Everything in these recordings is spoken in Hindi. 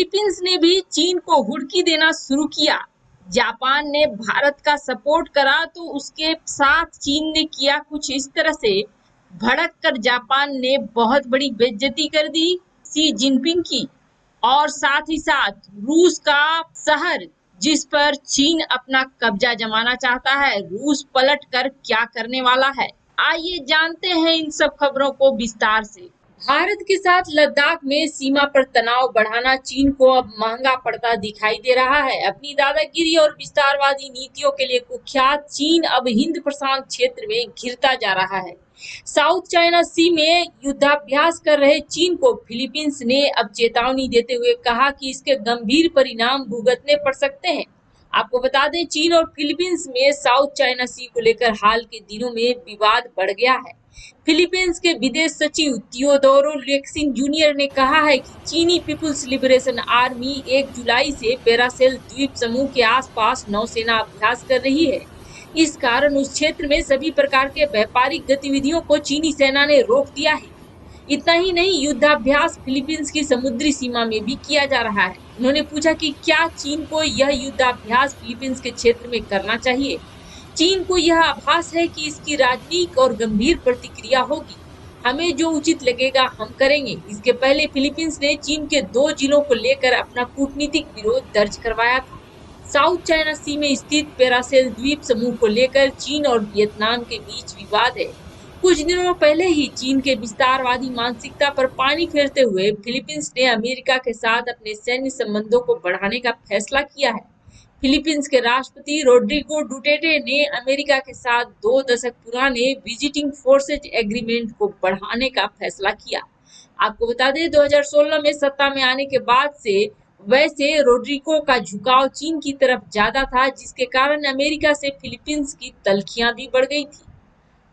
फिलीपींस ने भी चीन को हुड़की देना शुरू किया। जापान ने भारत का सपोर्ट करा तो उसके साथ चीन ने किया कुछ इस तरह से। भड़क कर जापान ने बहुत बड़ी बेइज्जती कर दी शी जिनपिंग की, और साथ ही साथ रूस का शहर जिस पर चीन अपना कब्जा जमाना चाहता है, रूस पलट कर क्या करने वाला है, आइए जानते हैं इन सब खबरों को विस्तार से। भारत के साथ लद्दाख में सीमा पर तनाव बढ़ाना चीन को अब महंगा पड़ता दिखाई दे रहा है। अपनी दादागिरी और विस्तारवादी नीतियों के लिए कुख्यात चीन अब हिंद प्रशांत क्षेत्र में घिरता जा रहा है। साउथ चाइना सी में युद्धाभ्यास कर रहे चीन को फिलीपींस ने अब चेतावनी देते हुए कहा कि इसके गंभीर परिणाम भुगतने पड़ सकते हैं। आपको बता दें, चीन और फिलीपींस में साउथ चाइना सी को लेकर हाल के दिनों में विवाद बढ़ गया है। फिलीपींस के विदेश सचिव थियोडोरो लेक्सिन जूनियर ने कहा है कि चीनी पीपुल्स लिबरेशन आर्मी 1 जुलाई से पेरासेल द्वीप समूह के आसपास नौसेना अभ्यास कर रही है। इस कारण उस क्षेत्र में सभी प्रकार के व्यापारिक गतिविधियों को चीनी सेना ने रोक दिया है। इतना ही नहीं, युद्धाभ्यास फिलीपींस की समुद्री सीमा में भी किया जा रहा है। उन्होंने पूछा कि क्या चीन को यह युद्धाभ्यास फिलीपींस के क्षेत्र में करना चाहिए। चीन को यह आभास है कि इसकी राजनीतिक और गंभीर प्रतिक्रिया होगी। हमें जो उचित लगेगा हम करेंगे। इसके पहले फिलीपींस ने चीन के 2 जिलों को लेकर अपना कूटनीतिक विरोध दर्ज करवाया था। साउथ चाइना सी में स्थित पेरासेल द्वीप समूह को लेकर चीन और वियतनाम के बीच विवाद है। कुछ दिनों पहले ही चीन के विस्तारवादी मानसिकता पर पानी फेरते हुए फिलीपींस ने अमेरिका के साथ अपने सैन्य संबंधों को बढ़ाने का फैसला किया है। फिलीपींस के राष्ट्रपति रोड्रिगो डुटेर्टे ने अमेरिका के साथ 2 दशक पुराने विजिटिंग फोर्सेज एग्रीमेंट को बढ़ाने का फैसला किया। आपको बता दें, 2016 में सत्ता में आने के बाद से वैसे रोड्रिगो का झुकाव चीन की तरफ ज्यादा था, जिसके कारण अमेरिका से फिलीपींस की तल्खियां भी बढ़ गई थी।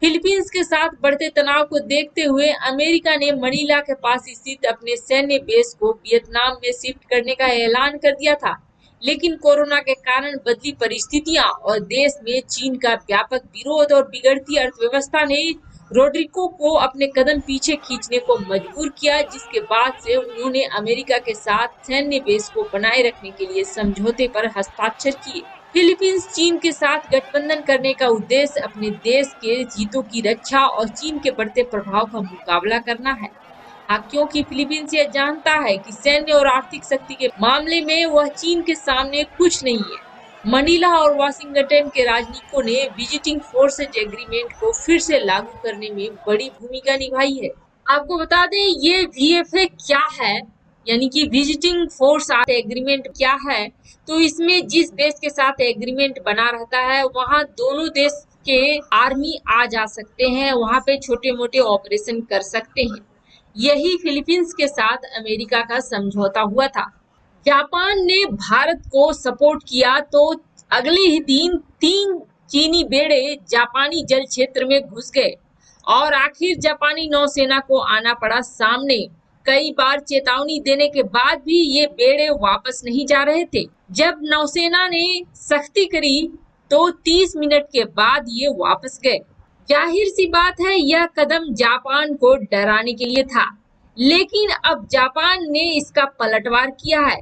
फिलीपींस के साथ बढ़ते तनाव को देखते हुए अमेरिका ने मनीला के पास स्थित अपने सैन्य बेस को वियतनाम में शिफ्ट करने का ऐलान कर दिया था, लेकिन कोरोना के कारण बदली परिस्थितियां और देश में चीन का व्यापक विरोध और बिगड़ती अर्थव्यवस्था ने रोड्रिगो को अपने कदम पीछे खींचने को मजबूर किया, जिसके बाद से उन्होंने अमेरिका के साथ सैन्य बेस को बनाए रखने के लिए समझौते पर हस्ताक्षर किए। फिलीपींस चीन के साथ गठबंधन करने का उद्देश्य अपने देश के हितों की रक्षा और चीन के बढ़ते प्रभाव का मुकाबला करना है। हाँ, क्योंकि फिलीपींस यह जानता है कि सैन्य और आर्थिक शक्ति के मामले में वह चीन के सामने कुछ नहीं है। मनीला और वाशिंगटन के राजनयिकों ने विजिटिंग फोर्सेज एग्रीमेंट को फिर से लागू करने में बड़ी भूमिका निभाई है। आपको बता दें, ये वीएफए क्या है, यानी कि विजिटिंग फोर्स एग्रीमेंट क्या है। तो इसमें जिस देश के साथ एग्रीमेंट बना रहता है वहां दोनों देश के आर्मी आ जा सकते हैं, वहां पे छोटे मोटे ऑपरेशन कर सकते हैं। यही फिलीपींस के साथ अमेरिका का समझौता हुआ था। जापान ने भारत को सपोर्ट किया तो अगले ही दिन 3 चीनी बेड़े जापानी जल क्षेत्र में घुस गए और आखिर जापानी नौसेना को आना पड़ा सामने। कई बार चेतावनी देने के बाद भी ये बेड़े वापस नहीं जा रहे थे। जब नौसेना ने सख्ती करी तो 30 मिनट के बाद ये वापस गए। जाहिर सी बात है, यह कदम जापान को डराने के लिए था, लेकिन अब जापान ने इसका पलटवार किया है।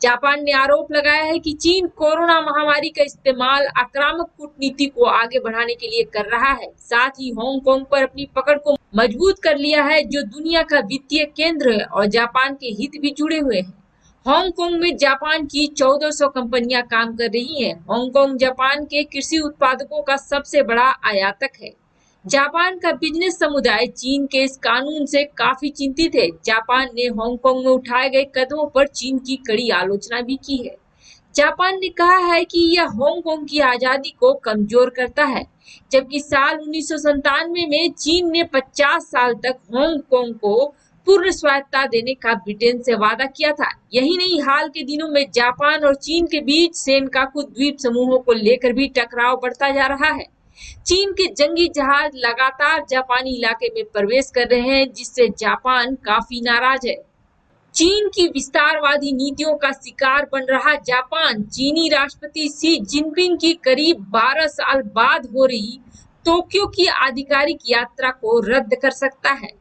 जापान ने आरोप लगाया है कि चीन कोरोना महामारी का इस्तेमाल आक्रामक कूटनीति को आगे बढ़ाने के लिए कर रहा है। साथ ही हांगकांग पर अपनी पकड़ को मजबूत कर लिया है, जो दुनिया का वित्तीय केंद्र है और जापान के हित भी जुड़े हुए हैं। हांगकांग में जापान की 1400 कंपनियां काम कर रही हैं। हांगकांग जापान के कृषि उत्पादकों का सबसे बड़ा आयातक है। जापान का बिजनेस समुदाय चीन के इस कानून से काफी चिंतित है। जापान ने हांगकांग में उठाए गए कदमों पर चीन की कड़ी आलोचना भी की है। जापान ने कहा है कि यह हांगकांग की आजादी को कमजोर करता है, जबकि साल 1997 में चीन ने 50 साल तक हांगकांग को पूर्ण स्वायत्तता देने का ब्रिटेन से वादा किया था। यही नहीं, हाल के दिनों में जापान और चीन के बीच सेनकाकु द्वीप समूहों को लेकर भी टकराव बढ़ता जा रहा है। चीन के जंगी जहाज लगातार जापानी इलाके में प्रवेश कर रहे हैं, जिससे जापान काफी नाराज है। चीन की विस्तारवादी नीतियों का शिकार बन रहा जापान चीनी राष्ट्रपति शी जिनपिंग की करीब 12 साल बाद हो रही टोक्यो की आधिकारिक यात्रा को रद्द कर सकता है।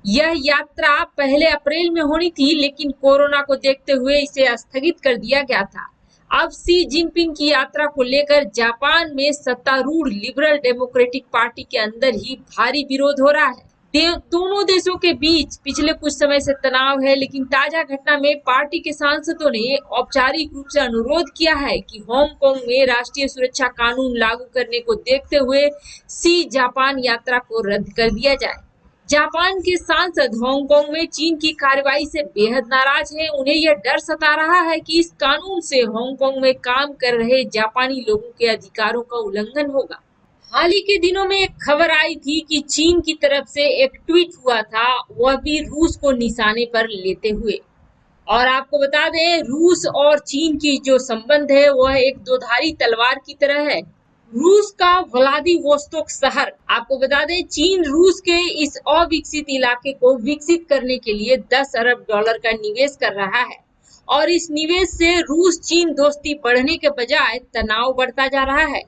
यह यात्रा पहले अप्रैल में होनी थी, लेकिन कोरोना को देखते हुए इसे स्थगित कर दिया गया था। अब शी जिनपिंग की यात्रा को लेकर जापान में सत्तारूढ़ लिबरल डेमोक्रेटिक पार्टी के अंदर ही भारी विरोध हो रहा है। दोनों देशों के बीच पिछले कुछ समय से तनाव है, लेकिन ताजा घटना में पार्टी के सांसदों ने औपचारिक रूप से अनुरोध किया है कि हांगकांग में राष्ट्रीय सुरक्षा कानून लागू करने को देखते हुए शी जापान यात्रा को रद्द कर दिया जाए। जापान के सांसद हांगकांग में चीन की कार्रवाई से बेहद नाराज हैं। उन्हें यह डर सता रहा है कि इस कानून से हांगकांग में काम कर रहे जापानी लोगों के अधिकारों का उल्लंघन होगा। हाल ही के दिनों में एक खबर आई थी कि चीन की तरफ से एक ट्वीट हुआ था, वह भी रूस को निशाने पर लेते हुए। और आपको बता दें, रूस और चीन की जो संबंध है वह एक दोधारी तलवार की तरह है। रूस का व्लादिवोस्तोक शहर, आपको बता दें, चीन रूस के इस अविकसित इलाके को विकसित करने के लिए 10 अरब डॉलर का निवेश कर रहा है और इस निवेश से रूस चीन दोस्ती बढ़ने के बजाय तनाव बढ़ता जा रहा है।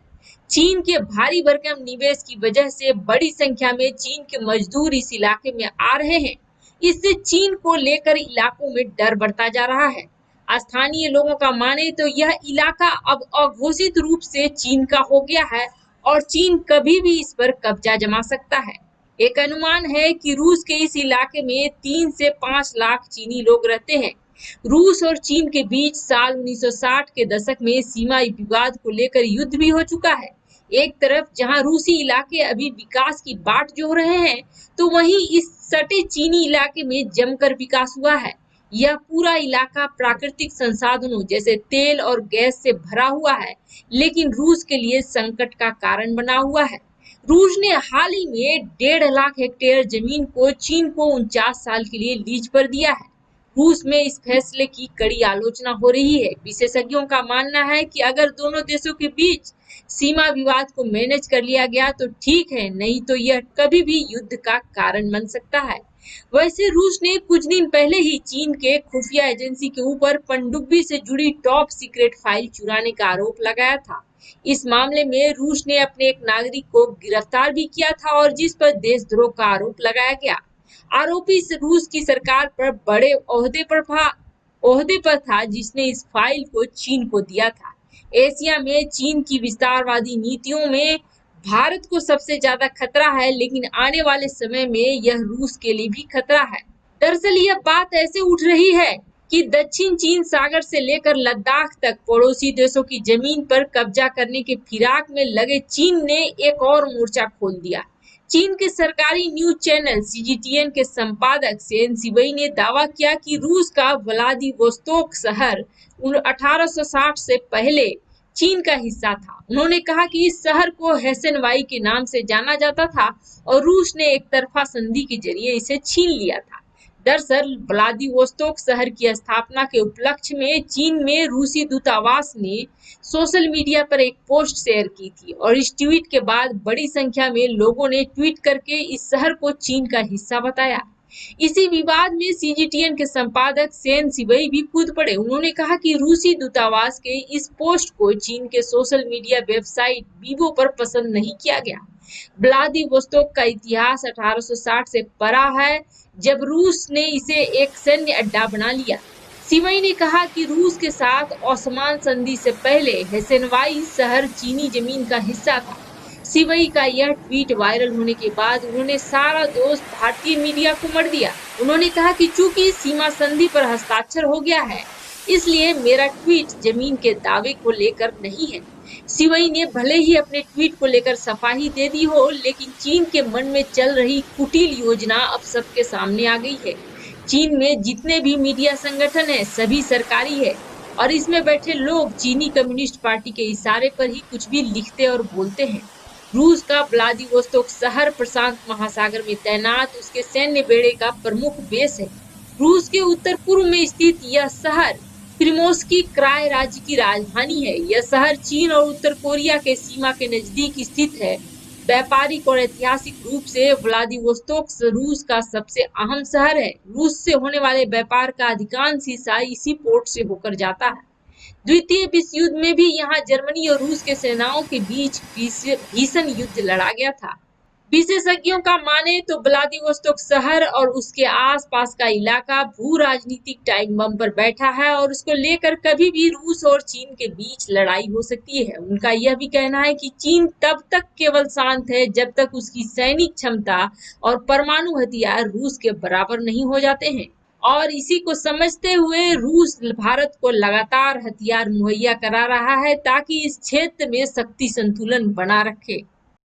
चीन के भारी भरकम निवेश की वजह से बड़ी संख्या में चीन के मजदूर इस इलाके में आ रहे हैं। इससे चीन को लेकर इलाकों में डर बढ़ता जा रहा है। स्थानीय लोगों का माने तो यह इलाका अब अघोषित रूप से चीन का हो गया है और चीन कभी भी इस पर कब्जा जमा सकता है। एक अनुमान है कि रूस के इस इलाके में 3 से 5 लाख चीनी लोग रहते हैं। रूस और चीन के बीच साल 1960 के दशक में सीमा विवाद को लेकर युद्ध भी हो चुका है। एक तरफ जहां रूसी इलाके अभी विकास की बाट जोह रहे हैं, तो वहीं इस सटे चीनी इलाके में जमकर विकास हुआ है। यह पूरा इलाका प्राकृतिक संसाधनों जैसे तेल और गैस से भरा हुआ है, लेकिन रूस के लिए संकट का कारण बना हुआ है। रूस ने हाल ही में 1.5 लाख हेक्टेयर जमीन को चीन को 49 साल के लिए लीज पर दिया है। रूस में इस फैसले की कड़ी आलोचना हो रही है। विशेषज्ञों का मानना है कि अगर दोनों देशों के बीच सीमा विवाद को मैनेज कर लिया गया तो ठीक है, नहीं तो यह कभी भी युद्ध का कारण बन सकता है। वैसे रूस ने कुछ दिन पहले ही चीन के खुफिया एजेंसी के ऊपर पनडुब्बी से जुड़ी टॉप सीक्रेट फाइल चुराने का आरोप लगाया था। इस मामले में रूस ने अपने एक नागरिक को गिरफ्तार भी किया था और जिस पर देशद्रोह का आरोप लगाया गया। आरोपी रूस की सरकार पर बड़े ओहदे पर था, जिसने इस फाइल को चीन को दिया था। एशिया में चीन की विस्तारवादी नीतियों में भारत को सबसे ज्यादा खतरा है, लेकिन आने वाले समय में यह रूस के लिए भी खतरा है। दरअसल यह बात ऐसे उठ रही है कि दक्षिण चीन सागर से लेकर लद्दाख तक पड़ोसी देशों की जमीन पर कब्जा करने के फिराक में लगे चीन ने एक और मोर्चा खोल दिया। चीन के सरकारी न्यूज चैनल सीजीटीएन के संपादक सेन शिवई ने दावा किया कि रूस का व्लादिवोस्तोक शहर 1860 से पहले चीन का हिस्सा था। उन्होंने कहा कि इस शहर को हेसेनवाई के नाम से जाना जाता था और रूस ने एक तरफा संधि के जरिए इसे छीन लिया था। दरअसल व्लादिवोस्तोक शहर की स्थापना के उपलक्ष्य में चीन में रूसी दूतावास ने सोशल मीडिया पर एक पोस्ट शेयर की थी और इस ट्वीट के बाद बड़ी संख्या में लोगों ने ट्वीट करके इस शहर को चीन का हिस्सा बताया। इसी विवाद में सीजीटीएन के संपादक सेन शिवई भी कूद पड़े। उन्होंने कहा कि रूसी दूतावास के इस पोस्ट को चीन के सोशल मीडिया वेबसाइट वीबो पर पसंद नहीं किया गया। व्लादिवोस्तोक का इतिहास 1860 से परा है, जब रूस ने इसे एक सैन्य अड्डा बना लिया। शिवई ने कहा कि रूस के साथ ओस्मान संधि से पहले हेसेनवाई शहर चीनी जमीन का हिस्सा था। शिवई का यह ट्वीट वायरल होने के बाद उन्होंने सारा दोष भारतीय मीडिया को मढ़ दिया। उन्होंने कहा कि चूंकि सीमा संधि पर हस्ताक्षर हो गया है, इसलिए मेरा ट्वीट जमीन के दावे को लेकर नहीं है। शिवई ने भले ही अपने ट्वीट को लेकर सफाई दे दी हो, लेकिन चीन के मन में चल रही कुटिल योजना अब सबके सामने आ गई है। चीन में जितने भी मीडिया संगठन है सभी सरकारी है और इसमें बैठे लोग चीनी कम्युनिस्ट पार्टी के इशारे पर ही कुछ भी लिखते और बोलते हैं। रूस का व्लादिवोस्तोक शहर प्रशांत महासागर में तैनात उसके सैन्य बेड़े का प्रमुख बेस है। रूस के उत्तर पूर्व में स्थित यह शहर प्रिमोर्स्की क्राय राज्य की राजधानी है। यह शहर चीन और उत्तर कोरिया के सीमा के नजदीक स्थित है। व्यापारिक और ऐतिहासिक रूप से व्लादिवोस्तोक रूस का सबसे अहम शहर है। रूस से होने वाले व्यापार का अधिकांश हिस्सा इसी पोर्ट से होकर जाता है। द्वितीय विश्व युद्ध में भी यहाँ जर्मनी और रूस के सेनाओं के बीच भीषण युद्ध लड़ा गया था। विशेषज्ञों का माने तो व्लादिवोस्तोक शहर और उसके आसपास का इलाका भू राजनीतिक टाइम बम पर बैठा है और उसको लेकर कभी भी रूस और चीन के बीच लड़ाई हो सकती है। उनका यह भी कहना है कि चीन तब तक केवल शांत है जब तक उसकी सैनिक क्षमता और परमाणु हथियार रूस के बराबर नहीं हो जाते हैं। और इसी को समझते हुए रूस भारत को लगातार हथियार मुहैया करा रहा है ताकि इस क्षेत्र में शक्ति संतुलन बना रखे।